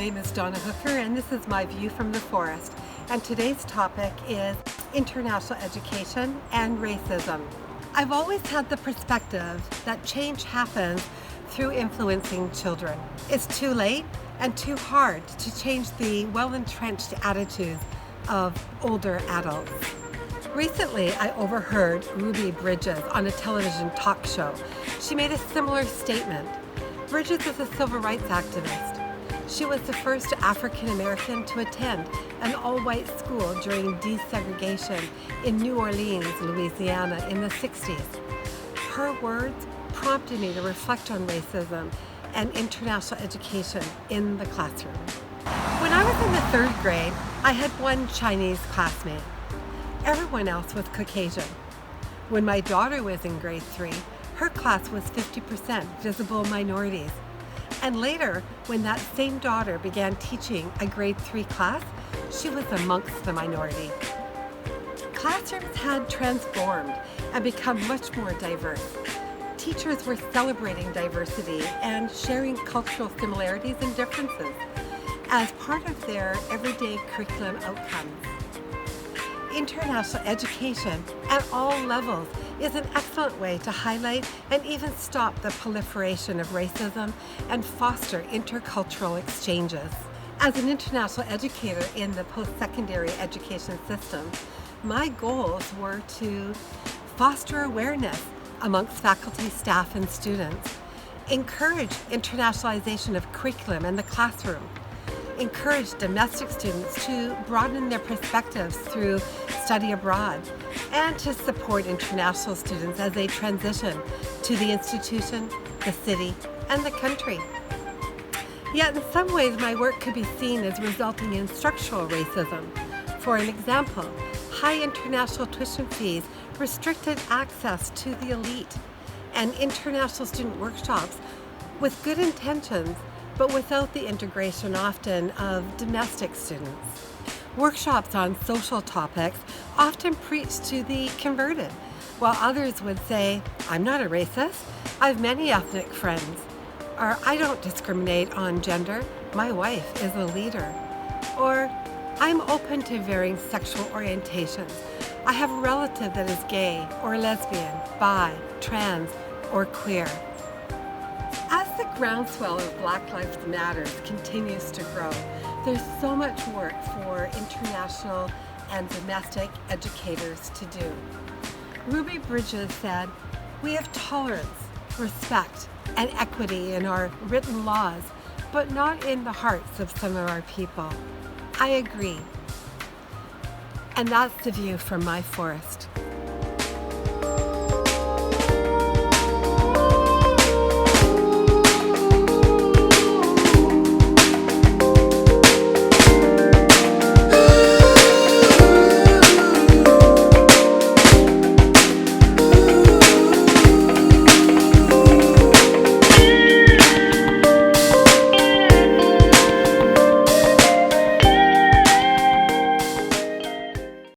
name is Donna Hooker, and this is my view from the forest. And today's topic is international education and racism. I've always had the perspective that change happens through influencing children. It's too late and too hard to change the well-entrenched attitudes of older adults. Recently, I overheard Ruby Bridges on a television talk show. She made a similar statement. Bridges is a civil rights activist. She was the first African American to attend an all-white school during desegregation in New Orleans, Louisiana in the 60s. Her words prompted me to reflect on racism and international education in the classroom. When I was in the 3rd grade, I had one Chinese classmate. Everyone else was Caucasian. When my daughter was in grade 3, her class was 50% visible minorities. And later, when that same daughter began teaching a grade 3 class, she was amongst the minority. Classrooms had transformed and become much more diverse. Teachers were celebrating diversity and sharing cultural similarities and differences as part of their everyday curriculum outcomes. International education at all levels is an excellent way to highlight and even stop the proliferation of racism and foster intercultural exchanges. As an international educator in the post-secondary education system, my goals were to foster awareness amongst faculty, staff, and students, encourage internationalization of curriculum in the classroom, encourage domestic students to broaden their perspectives through study abroad, and to support international students as they transition to the institution, the city, and the country. Yet in some ways my work could be seen as resulting in structural racism. For an example, high international tuition fees restricted access to the elite, and international student workshops with good intentions but without the integration often of domestic students. Workshops on social topics often preach to the converted, while others would say, "I'm not a racist, I have many ethnic friends," or "I don't discriminate on gender, my wife is a leader," or "I'm open to varying sexual orientations, I have a relative that is gay or lesbian, bi, trans, or queer." As the groundswell of Black Lives Matter continues to grow, there's so much work for international and domestic educators to do. Ruby Bridges said, "We have tolerance, respect, and equity in our written laws, but not in the hearts of some of our people." I agree. And that's the view from my forest.